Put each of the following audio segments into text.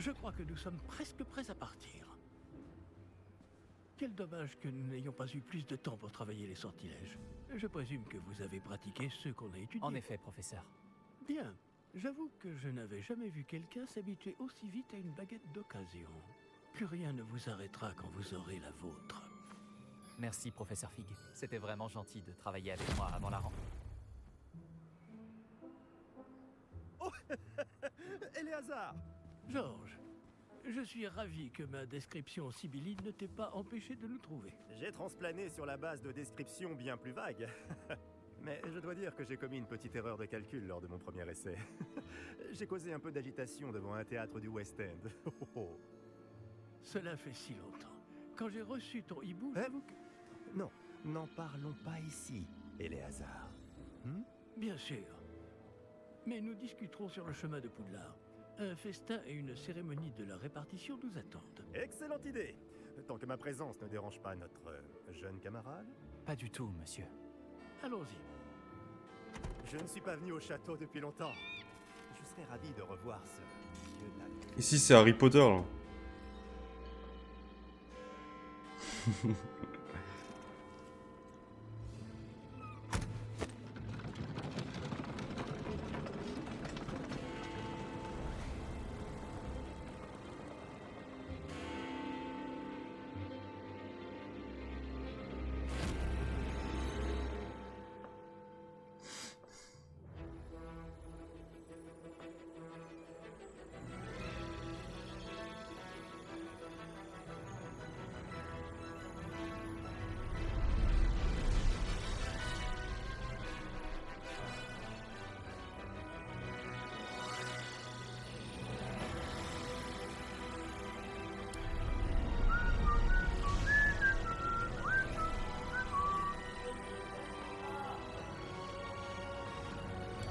Je crois que nous sommes presque prêts à partir. Quel dommage que nous n'ayons pas eu plus de temps pour travailler les sortilèges. Je présume que vous avez pratiqué ceux qu'on a étudiés. En effet, professeur. Bien. J'avoue que je n'avais jamais vu quelqu'un s'habituer aussi vite à une baguette d'occasion. Plus rien ne vous arrêtera quand vous aurez la vôtre. Merci, professeur Fig. C'était vraiment gentil de travailler avec moi avant la rentrée. Oh Éléazar! Georges, je suis ravi que ma description sibylline ne t'ait pas empêché de nous trouver. J'ai transplané sur la base de descriptions bien plus vagues. Mais je dois dire que j'ai commis une petite erreur de calcul lors de mon premier essai. J'ai causé un peu d'agitation devant un théâtre du West End. Cela fait si longtemps. Quand j'ai reçu ton hibou, j'avoue que... Non, n'en parlons pas ici, Éléazar. Bien sûr. Mais nous discuterons sur le chemin de Poudlard. Un festin et une cérémonie de la répartition nous attendent. Excellente idée! Tant que ma présence ne dérange pas notre jeune camarade. Pas du tout, monsieur. Allons-y. Je ne suis pas venu au château depuis longtemps. Je serais ravi de revoir ce vieux lac. Ici, c'est Harry Potter, là.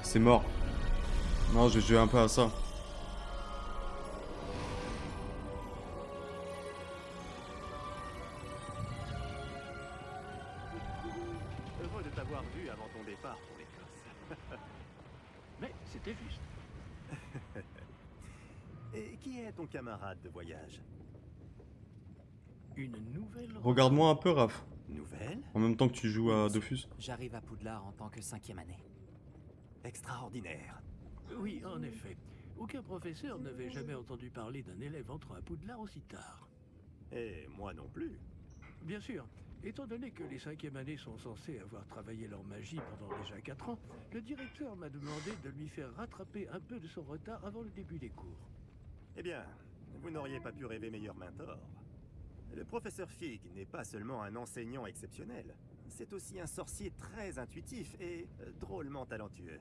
C'est mort. Non, je vais jouer un peu à ça. Heureux de t'avoir vu avant ton départ pour l'Écosse. Mais c'était juste. Et qui est ton camarade de voyage? Une nouvelle... Regarde-moi un peu, Raph. Nouvelle? En même temps que tu joues à Dofus. J'arrive à Poudlard en tant que 5e année. Extraordinaire. Oui, en effet. Aucun professeur n'avait jamais entendu parler d'un élève entrant à Poudlard aussi tard. Et moi non plus. Bien sûr. Étant donné que les 5e années sont censées avoir travaillé leur magie pendant déjà 4 ans, le directeur m'a demandé de lui faire rattraper un peu de son retard avant le début des cours. Eh bien, vous n'auriez pas pu rêver meilleur mentor. Le professeur Fig n'est pas seulement un enseignant exceptionnel, c'est aussi un sorcier très intuitif et drôlement talentueux.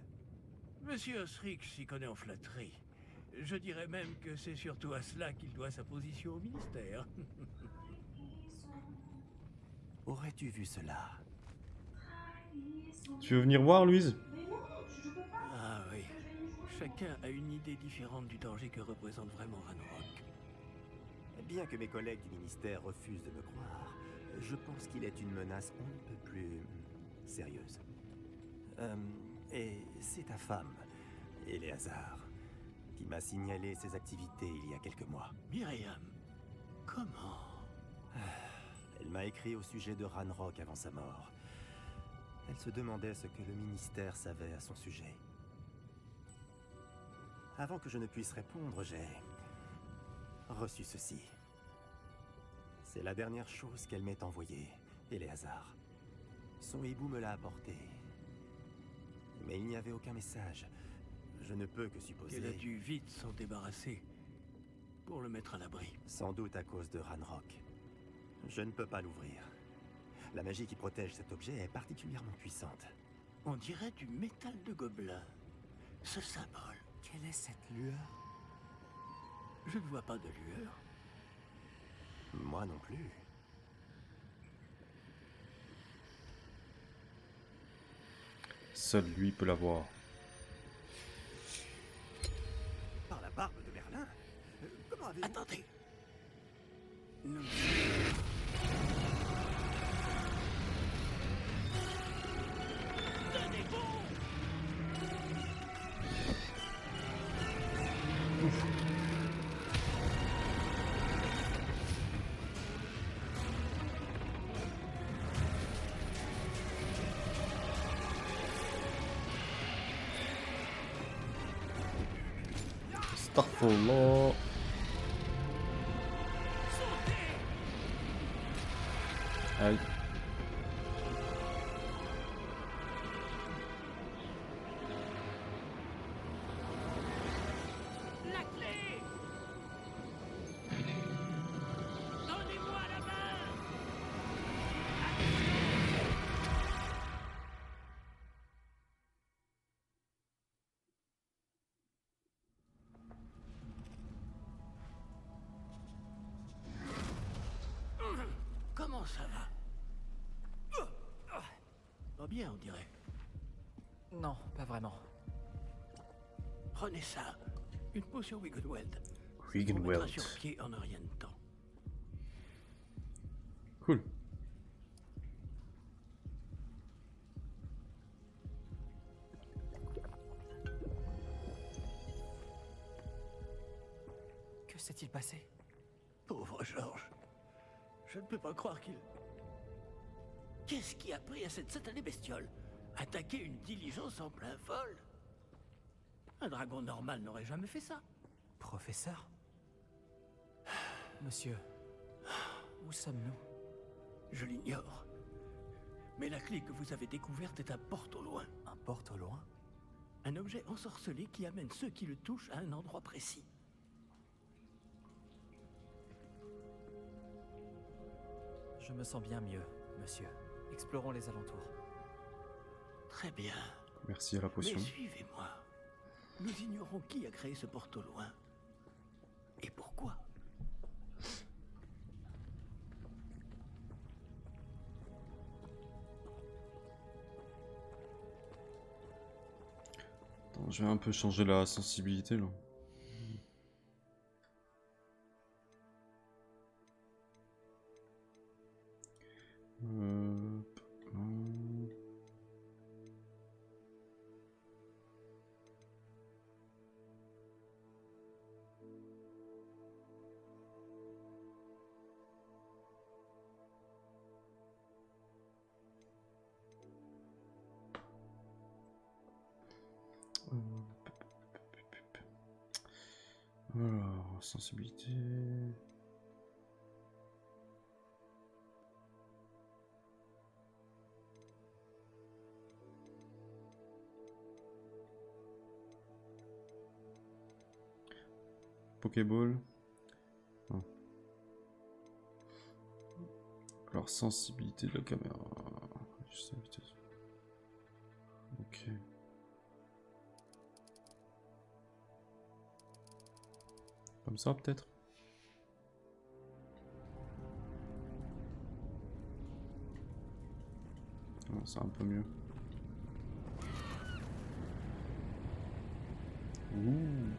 Monsieur Osric s'y connaît en flatterie. Je dirais même que c'est surtout à cela qu'il doit sa position au ministère. Aurais-tu vu cela? Tu veux venir voir, Louise? Ah oui. Chacun a une idée différente du danger que représente vraiment Ranrock. Bien que mes collègues du ministère refusent de me croire, je pense qu'il est une menace un peu plus sérieuse. Et c'est ta femme, Éléazar, qui m'a signalé ses activités il y a quelques mois. Myriam, comment? Elle m'a écrit au sujet de Ranrock avant sa mort. Elle se demandait ce que le ministère savait à son sujet. Avant que je ne puisse répondre, j'ai reçu ceci. C'est la dernière chose qu'elle m'ait envoyée, Éléazar. Son hibou me l'a apporté. Mais il n'y avait aucun message. Je ne peux que supposer... Qu'elle a dû vite s'en débarrasser pour le mettre à l'abri. Sans doute à cause de Ranrock. Je ne peux pas l'ouvrir. La magie qui protège cet objet est particulièrement puissante. On dirait du métal de gobelin. Ce symbole. Quelle est cette lueur? Je ne vois pas de lueur. Moi non plus. Seul lui peut l'avoir. Par la barbe de Merlin? Comment avez-vous... Attendez. Nous... Tenez bon! Astaghfirullah. Aïe. La clé! Donnez-moi la main! Comment ça va? Pas bien, on dirait. Non, pas vraiment. Prenez ça. Une potion Wiggenweld. On mettra Wiggenweld. sur pied en un rien de temps. Cool. Que s'est-il passé? Pauvre Georges. Je ne peux pas croire qu'il... Qu'est-ce qui a pris à cette satanée bestiole? Attaquer une diligence en plein vol? Un dragon normal n'aurait jamais fait ça. Professeur? Monsieur, où sommes-nous? Je l'ignore. Mais la clé que vous avez découverte est un porte au loin. Un porte au loin? Un objet ensorcelé qui amène ceux qui le touchent à un endroit précis. Je me sens bien mieux, monsieur. Explorons les alentours. Très bien. Merci à la potion. Mais suivez-moi. Nous ignorons qui a créé ce porte au loin. Et pourquoi? Attends, je vais un peu changer la sensibilité là. Hop, alors, sensibilité. Pokéball. Non. Alors, sensibilité de la caméra. Juste la vitesse. Ok. Comme ça, peut-être? Non, c'est un peu mieux. Ouh.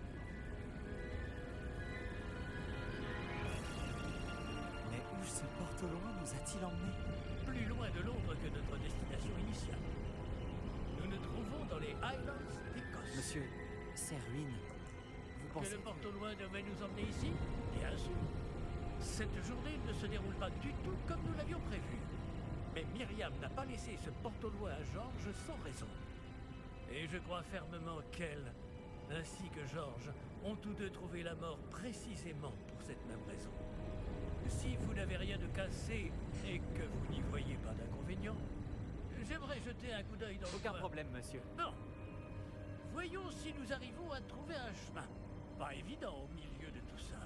Mais où ce porte au loin nous a-t-il emmenés? Plus loin de Londres que notre destination initiale. Nous nous trouvons dans les Highlands d'Écosse. Monsieur, ces ruines, vous Que pensez... le porte au loin devait nous emmener ici? Bien sûr. Cette journée ne se déroule pas du tout comme nous l'avions prévu. Mais Myriam n'a pas laissé ce porte au loin à Georges sans raison. Et je crois fermement qu'elle, ainsi que Georges, ont tous deux trouvé la mort précisément pour cette même raison. Si vous n'avez rien de cassé et que vous n'y voyez pas d'inconvénient, j'aimerais jeter un coup d'œil dans le Aucun coin. problème, monsieur. Bon. Voyons si nous arrivons à trouver un chemin. Pas évident au milieu de tout ça.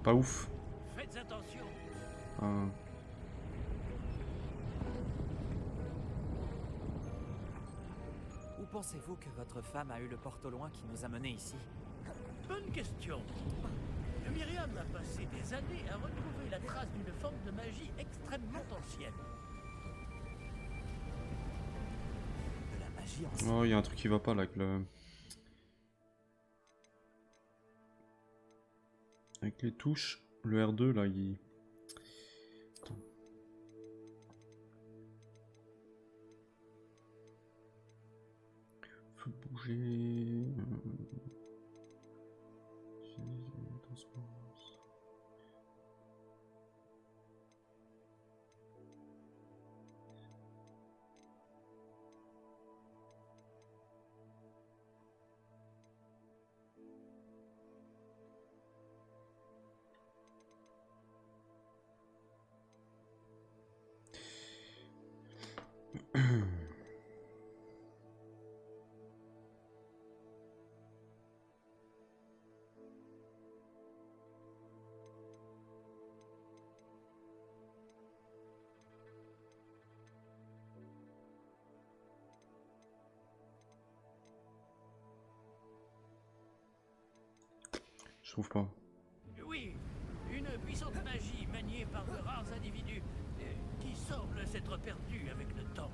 Pas ouf. Faites attention. Ah. Où pensez-vous que votre femme a eu le porte au loin qui nous a menés ici? Bonne question. Myriam a passé des années à retrouver la trace d'une forme de magie extrêmement ancienne. De la magie ancienne. Oh, il y a un truc qui va pas là avec le... Avec les touches, le R2 là, il... Attends. Faut bouger... Je trouve pas. Oui, une puissante magie maniée par de rares individus qui semble s'être perdue avec le temps.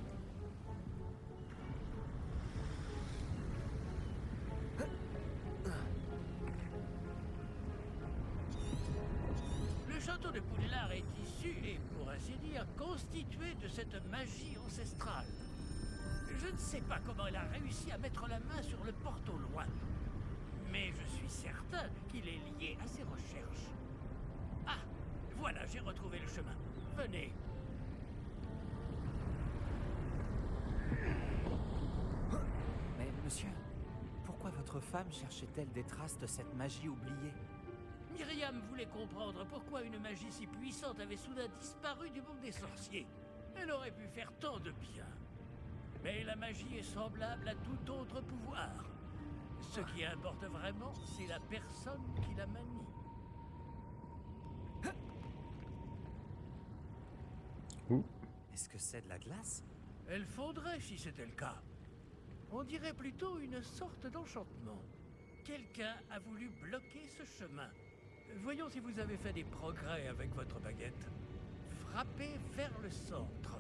Le château de Poudlard est issu et, pour ainsi dire, constitué de cette magie ancestrale. Je ne sais pas comment elle a réussi à mettre la main sur le porte au loin. Mais je suis certain qu'il est lié à ses recherches. Ah, voilà, j'ai retrouvé le chemin. Venez. Mais monsieur, pourquoi votre femme cherchait-elle des traces de cette magie oubliée? Myriam voulait comprendre pourquoi une magie si puissante avait soudain disparu du monde des sorciers. Elle aurait pu faire tant de bien. Mais la magie est semblable à tout autre pouvoir. Ce qui importe vraiment, c'est la personne qui la manie. Est-ce que c'est de la glace? Elle fondrait si c'était le cas. On dirait plutôt une sorte d'enchantement. Quelqu'un a voulu bloquer ce chemin. Voyons si vous avez fait des progrès avec votre baguette. Frappez vers le centre.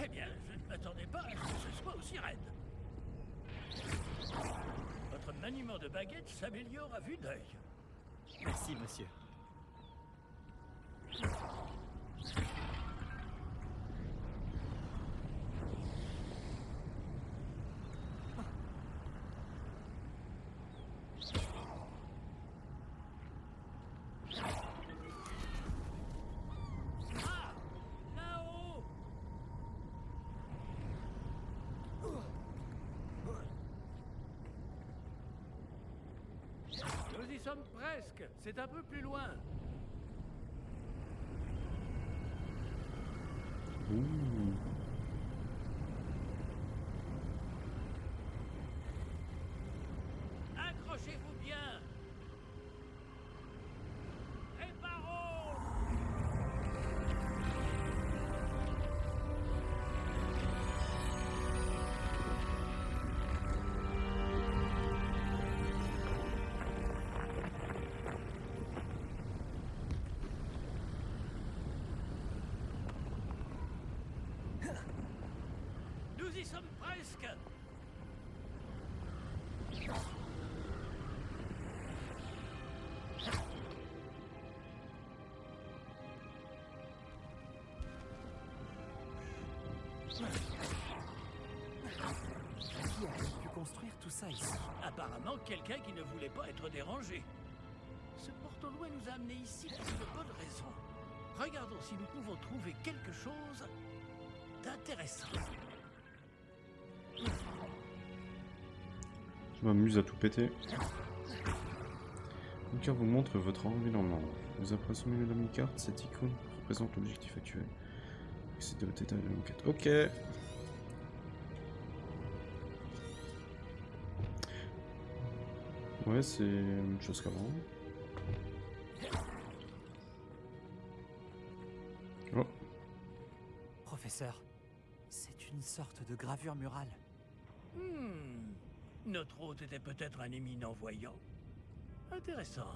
Eh bien, je ne m'attendais pas à ce que ce soit aussi raide. Votre maniement de baguette s'améliore à vue d'œil. Merci, monsieur. Ah! Là-haut! Nous y sommes presque. C'est un peu plus loin. Ouh. Accrochez-vous bien. Réparons! Nous y sommes presque. Qui a pu construire tout ça ici? Apparemment, quelqu'un qui ne voulait pas être dérangé. Ce porte au loin nous a amenés ici pour de bonnes raisons. Regardons si nous pouvons trouver quelque chose d'intéressant. Je m'amuse à tout péter. Une carte vous montre votre environnement. Vous apparaissez au milieu de la mini-carte, cette icône représente l'objectif actuel. C'est de votre état de l'enquête. Ok. Ouais, c'est une chose qu'avant. Oh. Professeur, c'est une sorte de gravure murale. Notre hôte était peut-être un éminent voyant. Intéressant.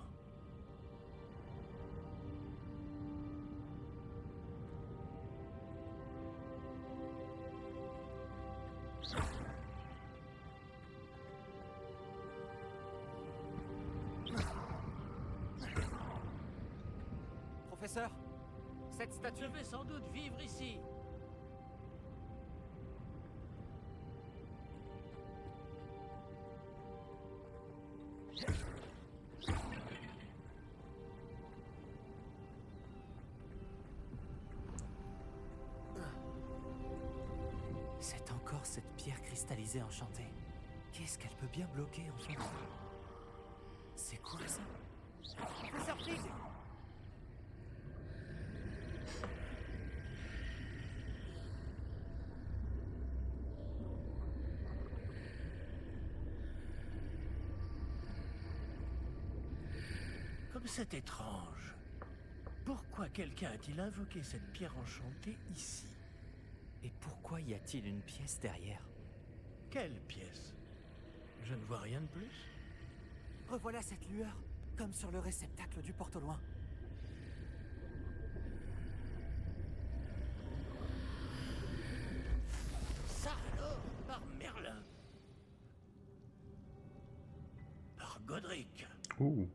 Professeur, cette Je statue... vais sans doute vivre ici. C'est encore cette pierre cristallisée enchantée. Qu'est-ce qu'elle peut bien bloquer, enfin? C'est quoi ça? Surprise! Comme c'est étrange. Pourquoi quelqu'un a-t-il invoqué cette pierre enchantée ici? Et pourquoi y a-t-il une pièce derrière? Quelle pièce? Je ne vois rien de plus. Revoilà cette lueur, comme sur le réceptacle du porte au loin. Ça alors, par Merlin. Par Godric. Ouh.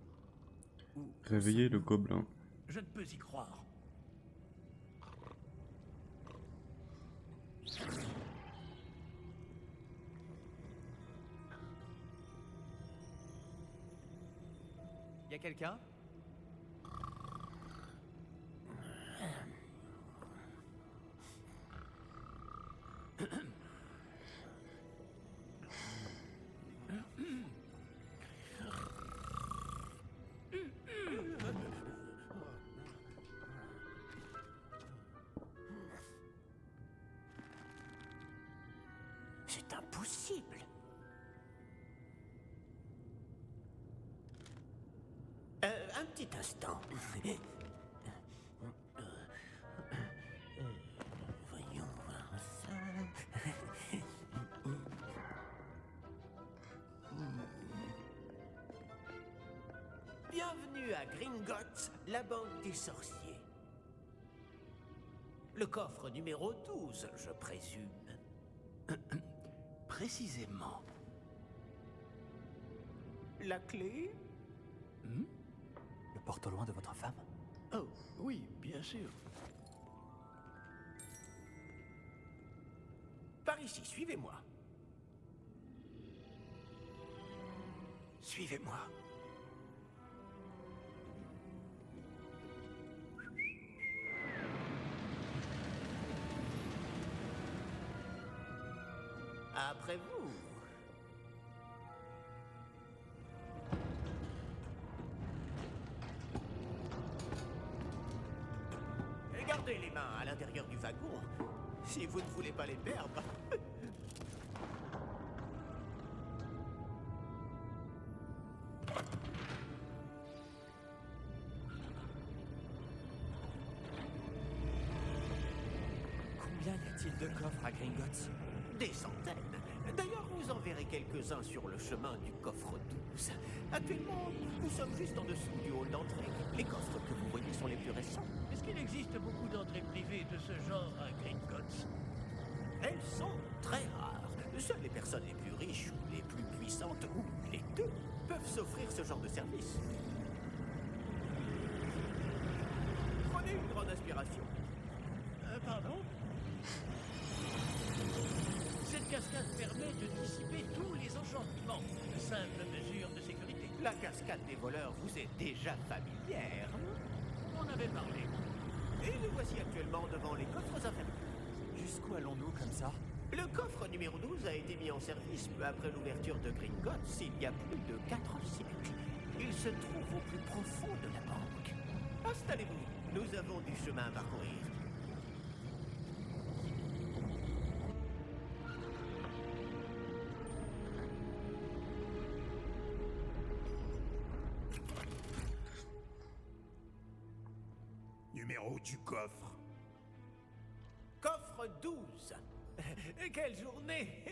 Où Réveiller le gobelin. Je ne peux y croire. Y a quelqu'un? C'est impossible. Un petit instant. Voyons voir ça. Bienvenue à Gringotts, la banque des sorciers. Le coffre numéro 12, je présume. Précisément. La clé? Le porte au loin de votre femme? Oh, oui, bien sûr. Par ici, suivez-moi. Suivez-moi. Après vous. Et gardez les mains à l'intérieur du wagon, si vous ne voulez pas les perdre. Combien y a-t-il de coffres à Gringotts? Des centaines. D'ailleurs, vous en verrez quelques-uns sur le chemin du coffre 12. Actuellement, nous sommes juste en dessous du hall d'entrée. Les coffres que vous voyez sont les plus récents. Est-ce qu'il existe beaucoup d'entrées privées de ce genre à Gringotts? Elles sont très rares. Seules les personnes les plus riches ou les plus puissantes, ou les deux, peuvent s'offrir ce genre de service. Prenez une grande inspiration. Pardon? Cette cascade permet de dissiper tous les enchantements. De simples mesures de sécurité. La cascade des voleurs vous est déjà familière. On avait parlé. Et nous voici actuellement devant les coffres inférieurs. Jusqu'où allons-nous comme ça? Le coffre numéro 12 a été mis en service peu après l'ouverture de Gringotts il y a plus de 4 siècles. Il se trouve au plus profond de la banque. Installez-vous, nous avons du chemin à parcourir. Numéro du coffre. Coffre 12. Quelle journée.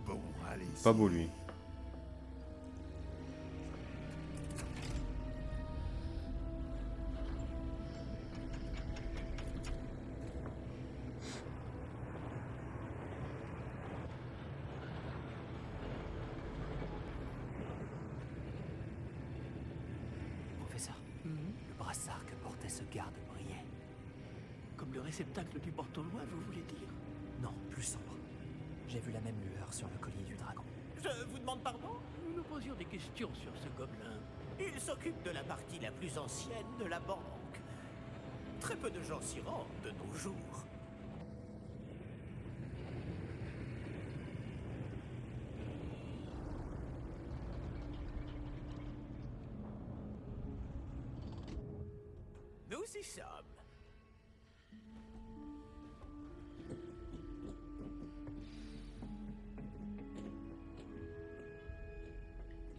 Bon, allez. Pas beau lui. brassard que portait ce garde brillait. Comme le réceptacle du Porte-au-Loin, vous voulez dire? Non, plus sombre. J'ai vu la même lueur sur le collier du dragon. Je vous demande pardon? Nous nous posions des questions sur ce gobelin. Il s'occupe de la partie la plus ancienne de la banque. Très peu de gens s'y rendent de nos jours. Nous y sommes.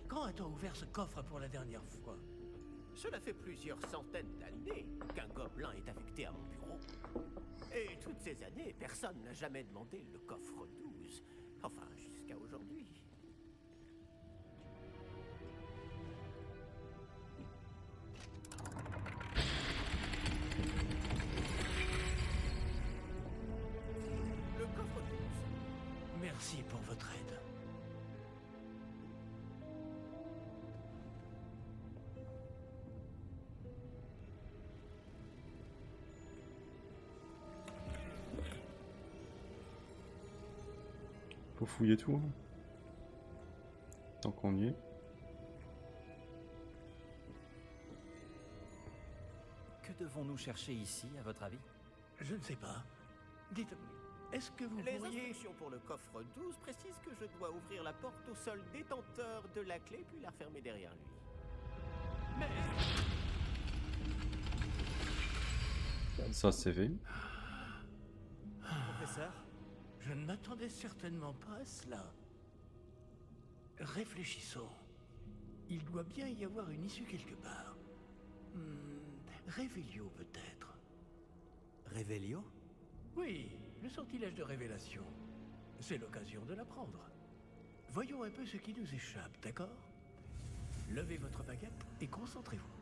Quand a-t-on ouvert ce coffre pour la dernière fois? Cela fait plusieurs centaines d'années qu'un gobelin est affecté à mon bureau. Et toutes ces années, personne n'a jamais demandé le coffre 12. Enfin, jusqu'à aujourd'hui. Le coffre 12. Merci pour votre aide. Faut fouiller tout, hein. Tant qu'on y est. Que devons-nous chercher ici, à votre avis? Je ne sais pas. Dites, est-ce que vous Les pourriez... instructions pour le coffre 12 précisent que je dois ouvrir la porte au seul détenteur de la clé puis la refermer derrière lui. Mais... Ça, c'est fait. Professeur? Je ne m'attendais certainement pas à cela. Réfléchissons. Il doit bien y avoir une issue quelque part. Révélio peut-être. Révélio? Oui, le sortilège de révélation. C'est l'occasion de l'apprendre. Voyons un peu ce qui nous échappe, d'accord? Levez votre baguette et concentrez-vous.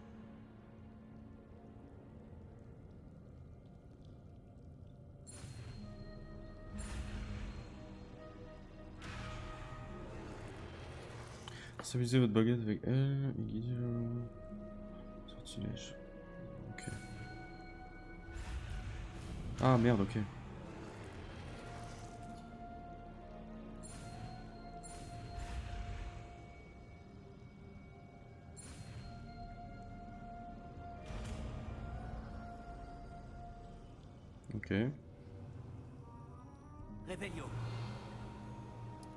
Stabilisez votre baguette avec elle et guidez le sortilège. Ok. Ah merde, ok. Ok. Révélio.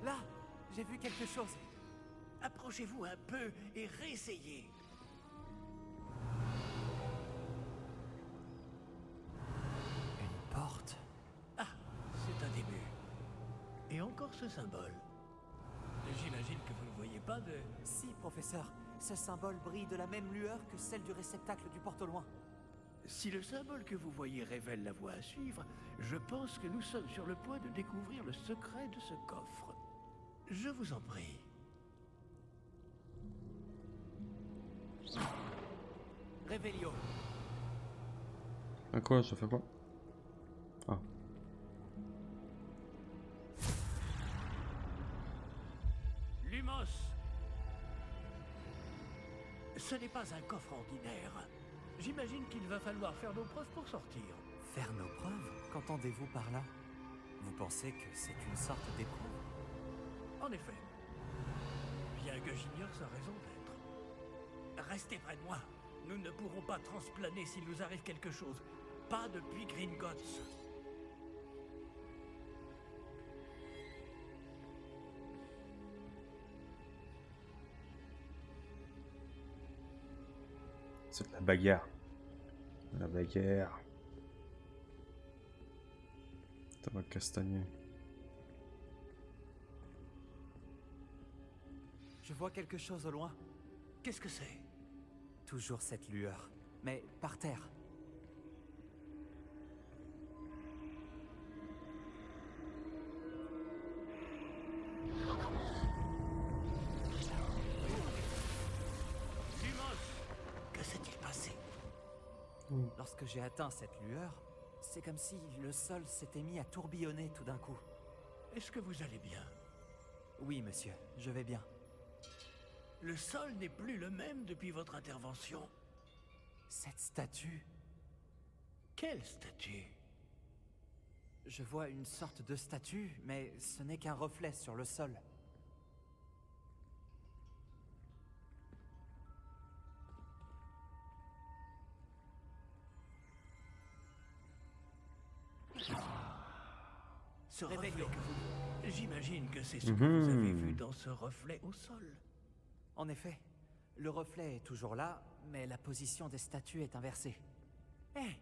Là, j'ai vu quelque chose. Approchez-vous un peu et réessayez. Une porte. Ah, c'est un début. Et encore ce symbole. J'imagine que vous ne voyez pas de... Si, professeur. Ce symbole brille de la même lueur que celle du réceptacle du porte-au-loin. Si le symbole que vous voyez révèle la voie à suivre, je pense que nous sommes sur le point de découvrir le secret de ce coffre. Je vous en prie. Révélio. À quoi? Ça fait quoi? Ah. Lumos. Ce n'est pas un coffre ordinaire. J'imagine qu'il va falloir faire nos preuves pour sortir. Faire nos preuves? Qu'entendez-vous par là? Vous pensez que c'est une sorte d'épreuve? En effet. Bien que j'ignore sa raison d'être. Restez près de moi. Nous ne pourrons pas transplaner s'il nous arrive quelque chose. Pas depuis Gringotts. C'est de la bagarre. La bagarre. Tabac castagné. Je vois quelque chose au loin. Qu'est-ce que c'est? Toujours cette lueur, mais par terre. Lumos! Que s'est-il passé? Lorsque j'ai atteint cette lueur, c'est comme si le sol s'était mis à tourbillonner tout d'un coup. Est-ce que vous allez bien? Oui, monsieur, je vais bien. Le sol n'est plus le même depuis votre intervention. Cette statue, Quelle statue? je vois une sorte de statue, mais ce n'est qu'un reflet sur le sol. Ce reflet Réveillon. que vous... J'imagine que c'est ce que vous avez vu dans ce reflet au sol. En effet, le reflet est toujours là, mais la position des statues est inversée. Eh,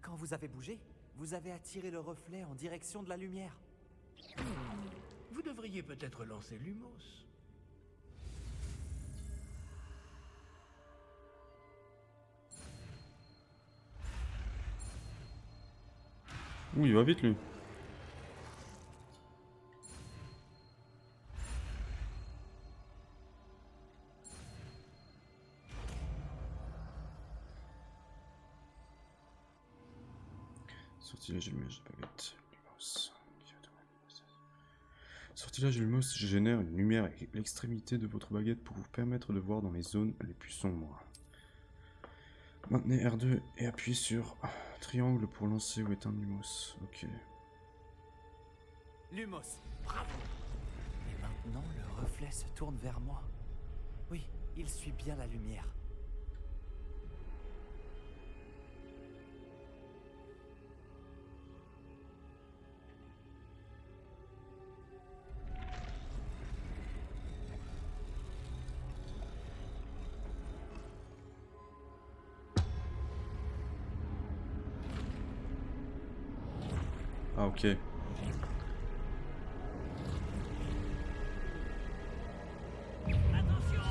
quand vous avez bougé, vous avez attiré le reflet en direction de la lumière. Vous devriez peut-être lancer Lumos. Ouh, il va vite lui. Sortilège Lumos de baguette. Lumos. Sortilège Lumos génère une lumière à l'extrémité de votre baguette pour vous permettre de voir dans les zones les plus sombres. Maintenez R2 et appuyez sur triangle pour lancer ou éteindre Lumos. Ok. Lumos, bravo! Et maintenant, le reflet se tourne vers moi. Oui, il suit bien la lumière. Ah ok. Attention!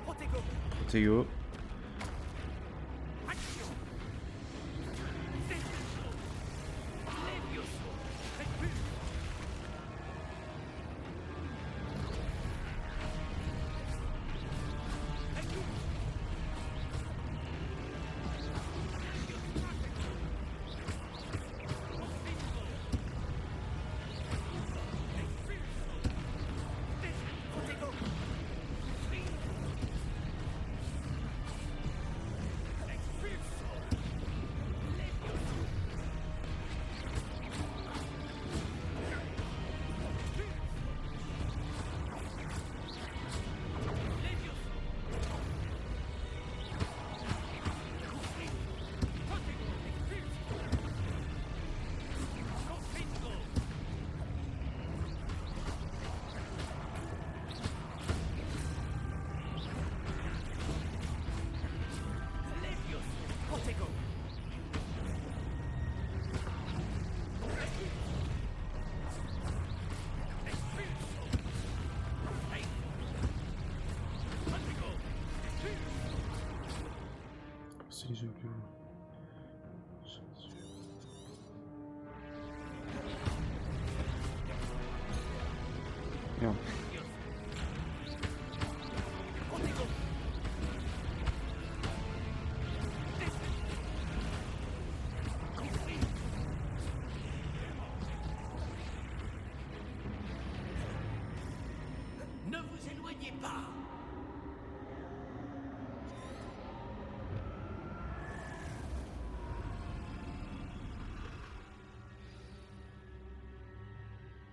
Protego! Théo. Action! Destruction! Levioso! Repulse! Protego! C'est les jeux plus. Merde. Ne vous éloignez pas!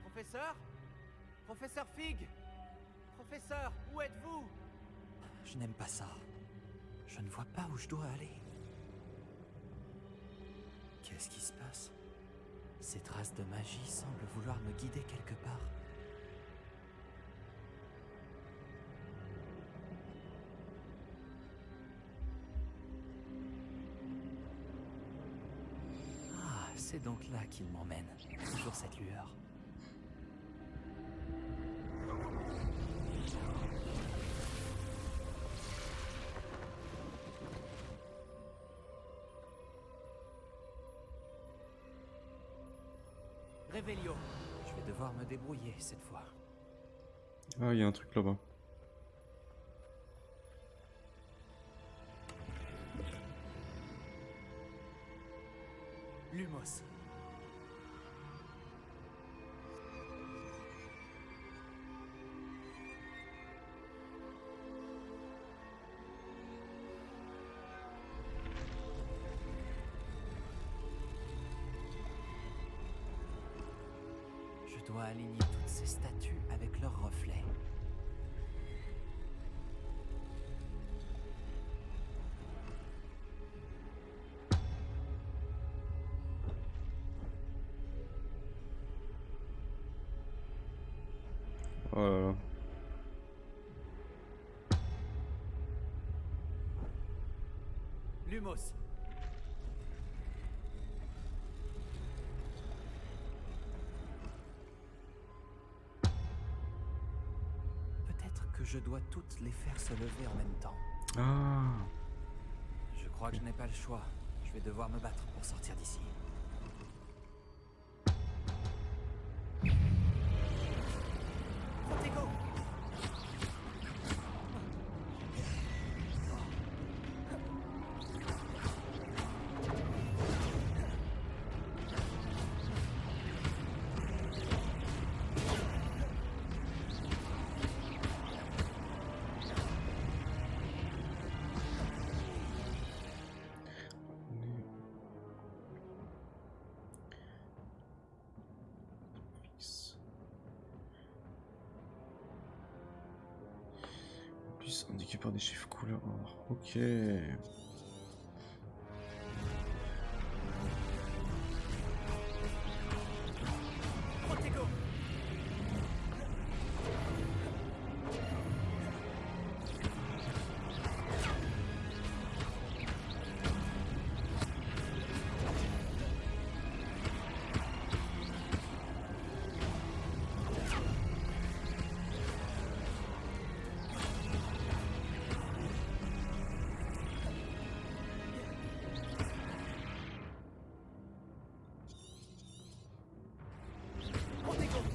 Professeur? Professeur Fig? Professeur, où êtes-vous? Je n'aime pas ça. Je ne vois pas où je dois aller. Qu'est-ce qui se passe? Ces traces de magie semblent vouloir me guider quelque part. Ah, c'est donc là qu'il m'emmène. Toujours cette lueur. Réveillon. Je vais devoir me débrouiller cette fois. Ah, il y a un truc là-bas. Lumos. Je dois aligner toutes ces statues avec leurs reflets. Oh là là. Lumos. Peut-être que je dois toutes les faire se lever en même temps. Ah. Je crois que je n'ai pas le choix. Je vais devoir me battre pour sortir d'ici. Protego! Plus indiqué par des chiffres couleur or. Ok. Protego! Protego!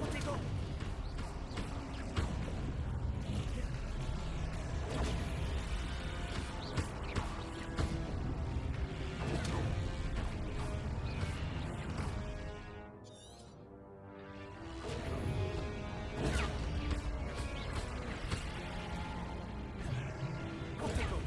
Protego! Protego! Protego!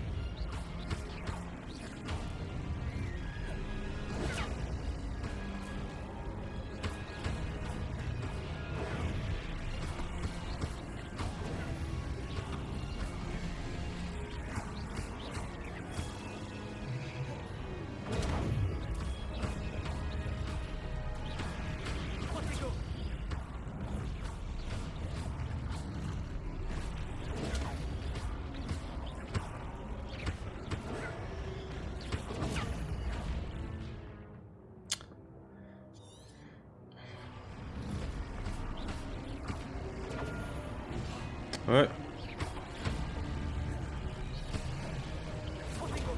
Ouais. Protego!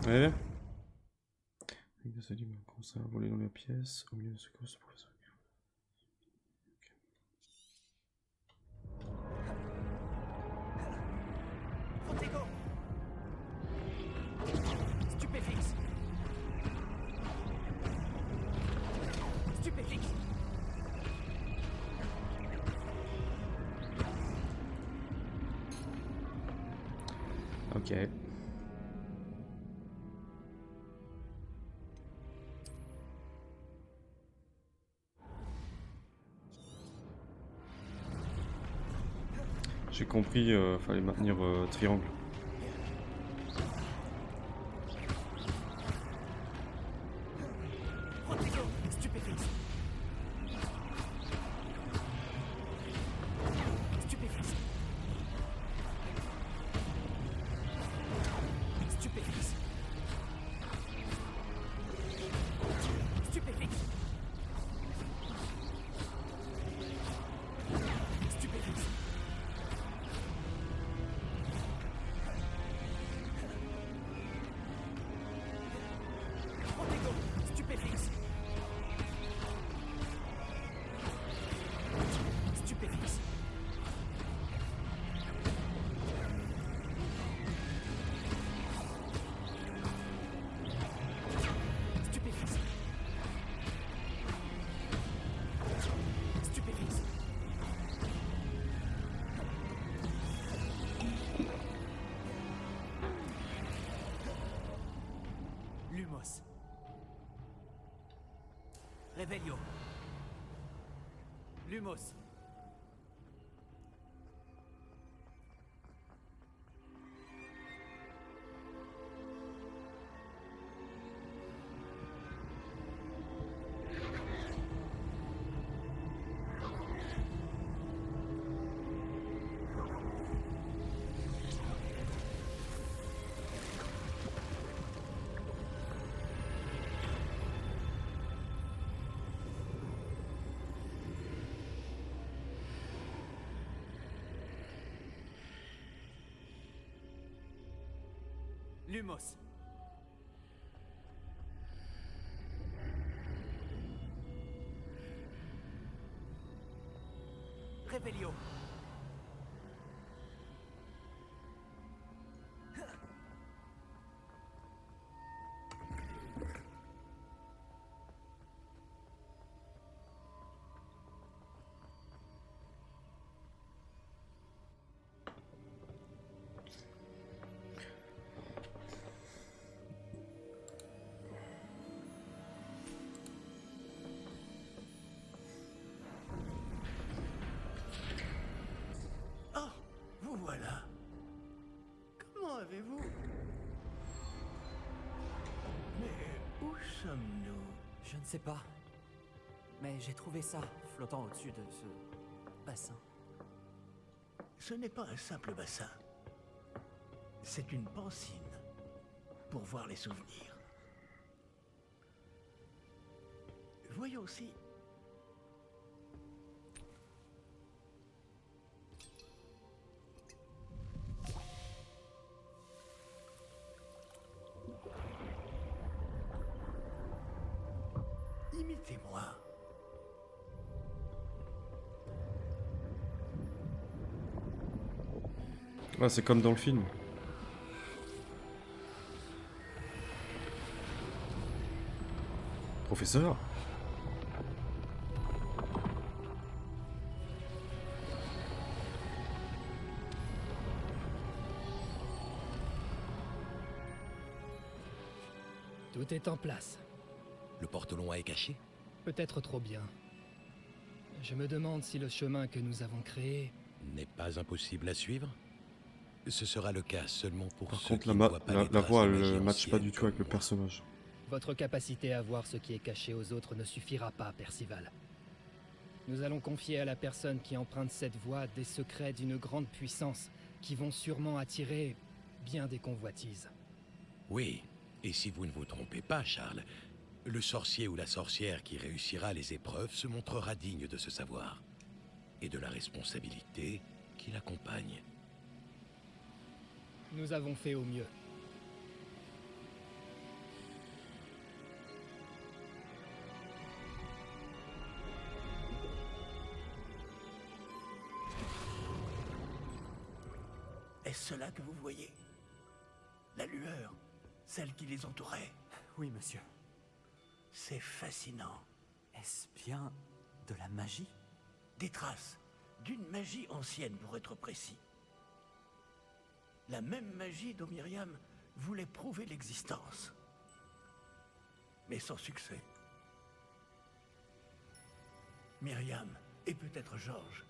Ouais. Avec des alliés, on commence à voler dans la pièce. Au milieu de ce course, professeur. Protego! Stupéfixe! Stupéfixe! Ok. J'ai compris, fallait maintenir triangle. Protego! Stupéfixe! Stupéfixe! Stupéfixe! Stupéfixe! Stupéfixe! Revelio. Lumos. Lumos. Revelio. Vous voilà. Comment avez-vous... Mais où sommes-nous? Je ne sais pas. Mais j'ai trouvé ça flottant au-dessus de ce bassin. Ce n'est pas un simple bassin. C'est une pancine pour voir les souvenirs. Voyons aussi. Imitez-moi. Ah, c'est comme dans le film. Professeur? Tout est en place. Le porte-loin est caché? Peut-être trop bien. Je me demande si le chemin que nous avons créé... N'est pas impossible à suivre? Ce sera le cas seulement pour Par ceux contre, qui la, ne voient pas les la traces voix, de elle magie matche pas ancienne du tout avec le comme moi. personnage. Votre capacité à voir ce qui est caché aux autres ne suffira pas, Percival. Nous allons confier à la personne qui emprunte cette voie des secrets d'une grande puissance qui vont sûrement attirer bien des convoitises. Oui, et si vous ne vous trompez pas, Charles, le sorcier ou la sorcière qui réussira les épreuves se montrera digne de ce savoir et de la responsabilité qui l'accompagne. Nous avons fait au mieux. Est-ce cela que vous voyez? La lueur, celle qui les entourait. Oui, monsieur. C'est fascinant. Est-ce bien de la magie? Des traces d'une magie ancienne, pour être précis. La même magie dont Myriam voulait prouver l'existence. Mais sans succès. Myriam, et peut-être Georges,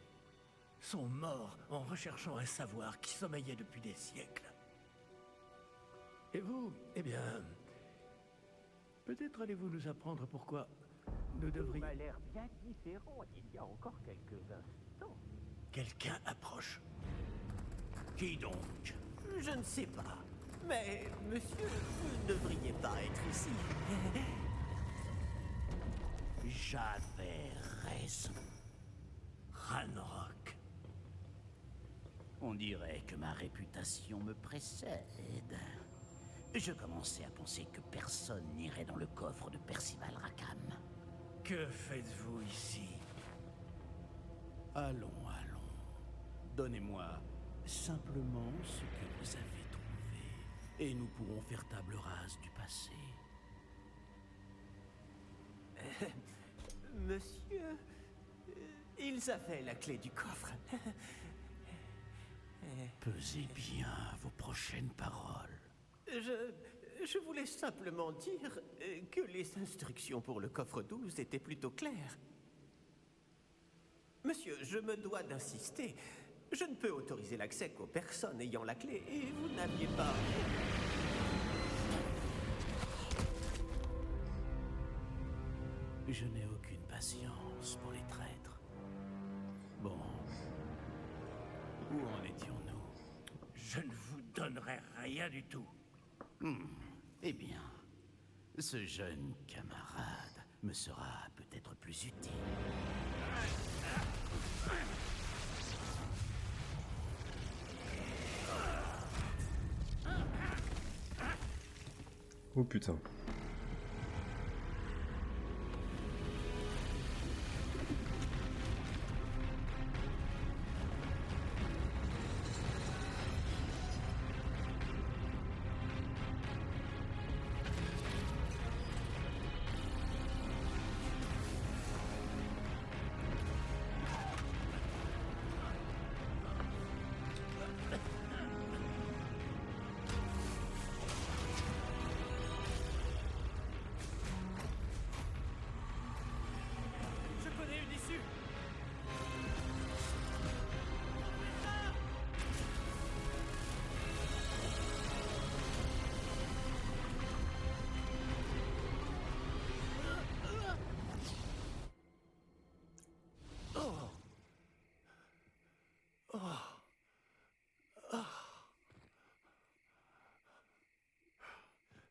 sont morts en recherchant un savoir qui sommeillait depuis des siècles. Et vous, eh bien... peut-être allez-vous nous apprendre pourquoi nous devrions... m'a l'air bien différent il y a encore quelques instants. Quelqu'un approche. Qui donc? Je ne sais pas. Mais, monsieur, vous ne devriez pas être ici. J'avais raison. Ranrock. On dirait que ma réputation me précède. Je commençais à penser que personne n'irait dans le coffre de Percival Rackham. Que faites-vous ici? Allons, allons. Donnez-moi simplement ce que vous avez trouvé. Et nous pourrons faire table rase du passé. Monsieur, ils avaient la clé du coffre. Pesez bien vos prochaines paroles. je voulais simplement dire que les instructions pour le coffre 12 étaient plutôt claires. Monsieur, je me dois d'insister. Je ne peux autoriser l'accès qu'aux personnes ayant la clé, et vous n'aviez pas... Je n'ai aucune patience pour les traîtres. Bon. Où en étions-nous? Je ne vous donnerai rien du tout. Eh bien, ce jeune camarade me sera peut-être plus utile. Oh putain. Je connais une issue.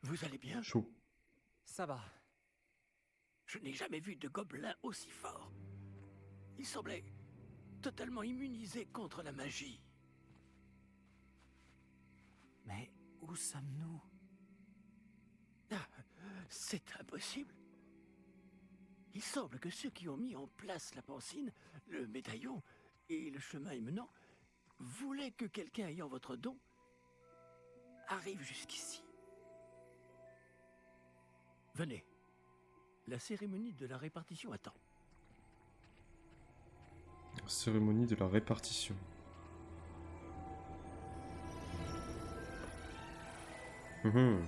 Vous allez bien? Chaud. Ça va. Je n'ai jamais vu de gobelin aussi fort. Il semblait totalement immunisé contre la magie. Mais où sommes-nous? Ah, c'est impossible. Il semble que ceux qui ont mis en place la pancine, le médaillon et le chemin émenant voulaient que quelqu'un ayant votre don arrive jusqu'ici. Venez. La cérémonie de la répartition attend. Cérémonie de la répartition. Mhm.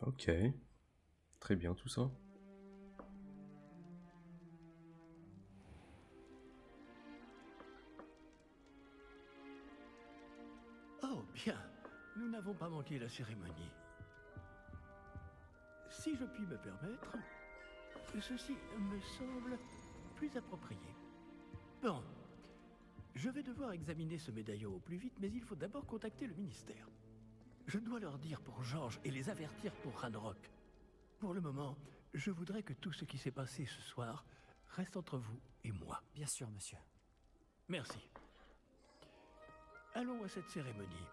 Ok. Très bien tout ça. Oh bien, nous n'avons pas manqué la cérémonie. Si je puis me permettre, ceci me semble plus approprié. Bon, je vais devoir examiner ce médaillon au plus vite, mais il faut d'abord contacter le ministère. Je dois leur dire pour Georges et les avertir pour Ranrock. Pour le moment, je voudrais que tout ce qui s'est passé ce soir reste entre vous et moi. Bien sûr, monsieur. Merci. Allons à cette cérémonie.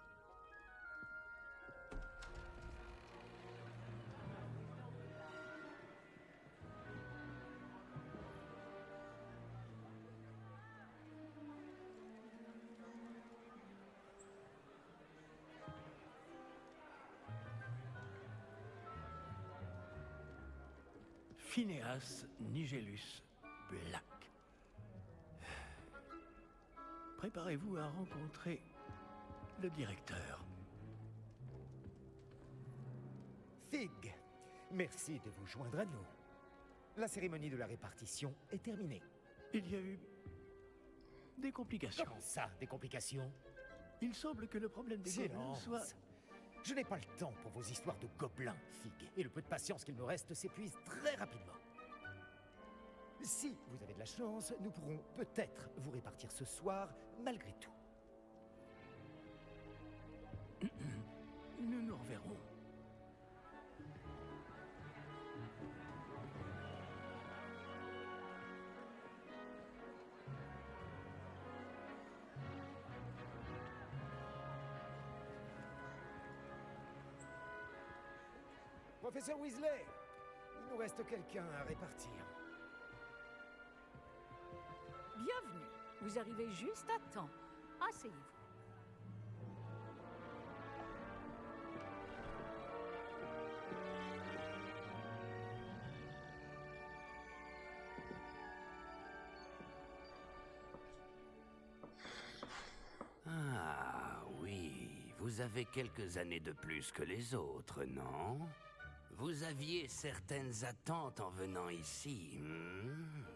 Phineas Nigellus Black. Préparez-vous à rencontrer le directeur. Fig, merci de vous joindre à nous. La cérémonie de la répartition est terminée. Il y a eu des complications. Comment ça, des complications? Il semble que le problème des gobelins Silence. soit... Je n'ai pas le temps pour vos histoires de gobelins, Fig. Et le peu de patience qu'il me reste s'épuise très rapidement. Si vous avez de la chance, nous pourrons peut-être vous répartir ce soir, malgré tout. Nous nous reverrons. Professeur Weasley, il nous reste quelqu'un à répartir. Bienvenue. Vous arrivez juste à temps. Asseyez-vous. Ah oui, vous avez quelques années de plus que les autres, non? Vous aviez certaines attentes en venant ici,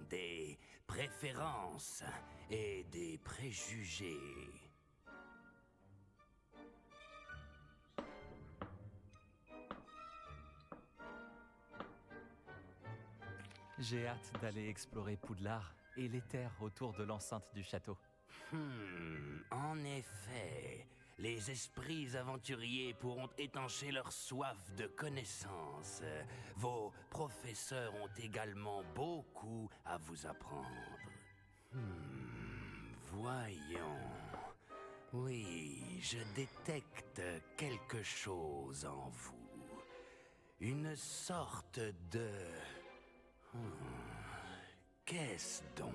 des préférences et des préjugés. J'ai hâte d'aller explorer Poudlard et les terres autour de l'enceinte du château. En effet, les esprits aventuriers pourront étancher leur soif de connaissances. Vos professeurs ont également beaucoup à vous apprendre. Voyons. Oui, je détecte quelque chose en vous. Une sorte de... Qu'est-ce donc?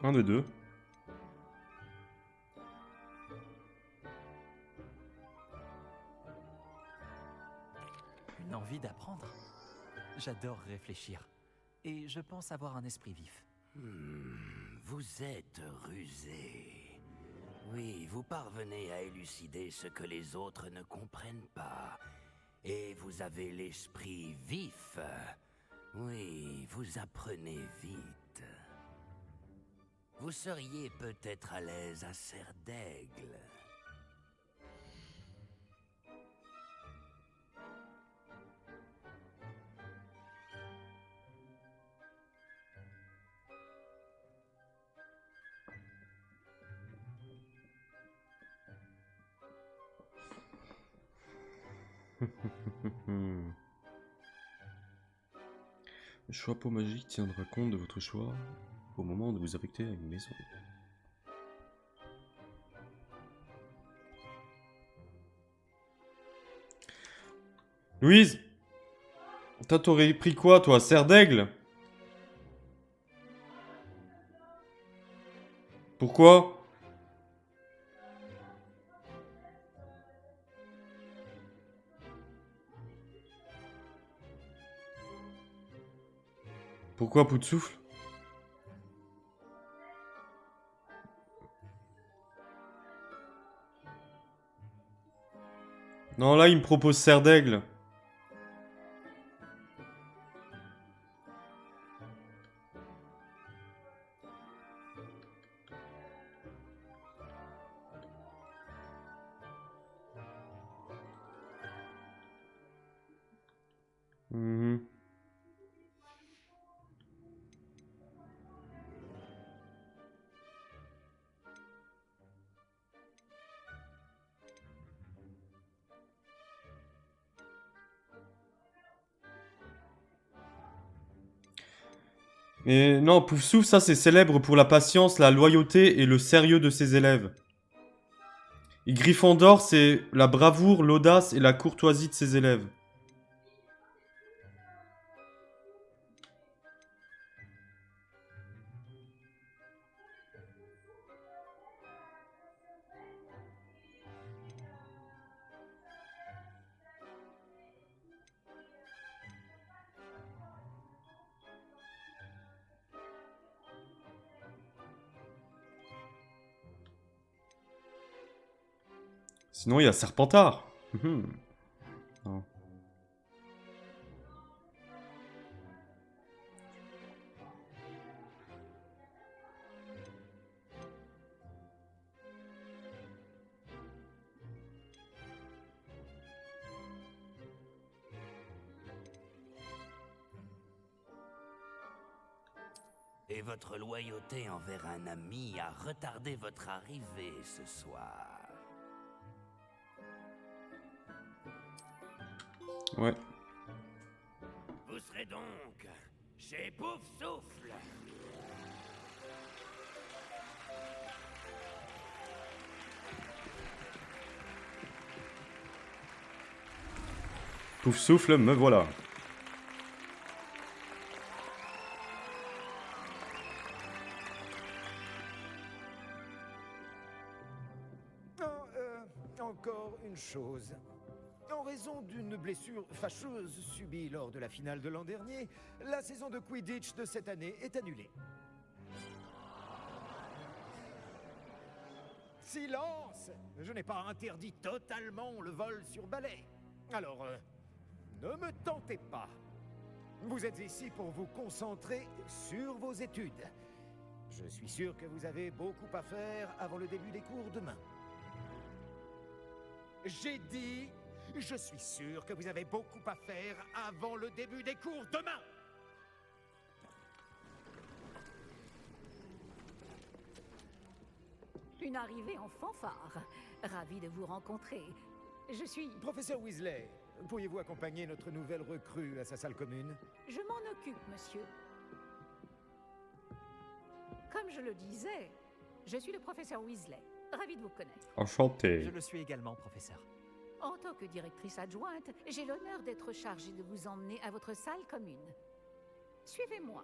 Un des deux. Une envie d'apprendre. J'adore réfléchir. Et je pense avoir un esprit vif. Vous êtes rusé. Oui, vous parvenez à élucider ce que les autres ne comprennent pas. Et vous avez l'esprit vif. Oui, vous apprenez vite. Vous seriez peut-être à l'aise à Serre d'Aigle. Le choix peau magique tiendra compte de votre choix au moment de vous affecter à une maison. Louise, toi t'aurais pris quoi toi, Serre d'Aigle? Pourquoi? Pourquoi Pout-de-Souffle? Non, là, il me propose Serre d'Aigle. Mais non, Poufsouffle, ça c'est célèbre pour la patience, la loyauté et le sérieux de ses élèves. Et Gryffondor, c'est la bravoure, l'audace et la courtoisie de ses élèves. Sinon, il y a Serpentard. Non. Et votre loyauté envers un ami a retardé votre arrivée ce soir. Ouais. Vous serez donc chez Poufsouffle. Poufsouffle, me voilà. Encore une chose. En raison d'une blessure fâcheuse subie lors de la finale de l'an dernier, la saison de Quidditch de cette année est annulée. Silence! Je n'ai pas interdit totalement le vol sur balai. Alors, ne me tentez pas. Vous êtes ici pour vous concentrer sur vos études. Je suis sûr que vous avez beaucoup à faire avant le début des cours demain. J'ai dit, je suis sûr que vous avez beaucoup à faire avant le début des cours demain. Une arrivée en fanfare. Ravi de vous rencontrer. Je suis... Professeur Weasley, pourriez-vous accompagner notre nouvelle recrue à sa salle commune? Je m'en occupe, monsieur. Comme je le disais, je suis le professeur Weasley. Ravi de vous connaître. Enchanté. Je le suis également, professeur. En tant que directrice adjointe, j'ai l'honneur d'être chargée de vous emmener à votre salle commune. Suivez-moi.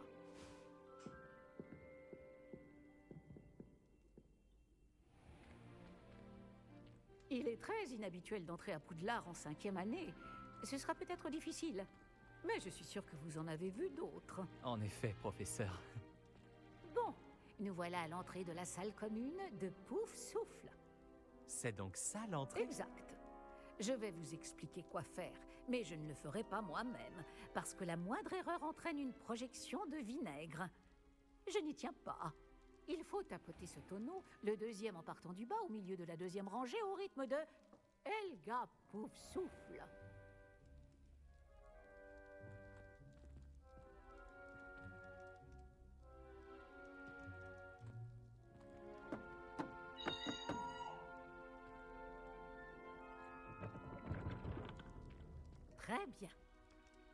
Il est très inhabituel d'entrer à Poudlard en 5e année. Ce sera peut-être difficile, mais je suis sûre que vous en avez vu d'autres. En effet, professeur. Bon, nous voilà à l'entrée de la salle commune de Poufsouffle. C'est donc ça l'entrée? Exact. Je vais vous expliquer quoi faire, mais je ne le ferai pas moi-même, parce que la moindre erreur entraîne une projection de vinaigre. Je n'y tiens pas. Il faut tapoter ce tonneau, le deuxième en partant du bas, au milieu de la deuxième rangée, au rythme de Helga Poufsouffle. Très bien.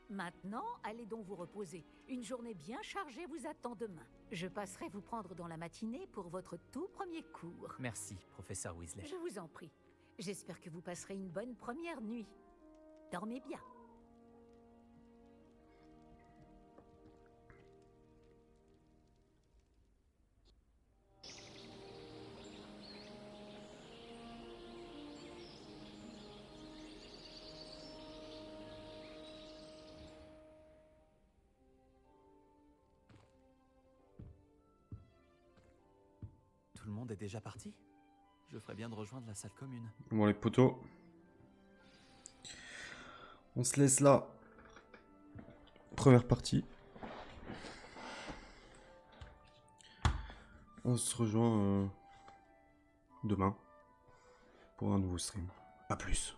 Maintenant, allez donc vous reposer. Une journée bien chargée vous attend demain. Je passerai vous prendre dans la matinée pour votre tout premier cours. Merci, professeur Weasley. Je vous en prie. J'espère que vous passerez une bonne première nuit. Dormez bien. Tout le monde est déjà parti? Je ferais bien de rejoindre la salle commune. Bon, les potos. On se laisse là. Première partie. On se rejoint demain pour un nouveau stream. A plus.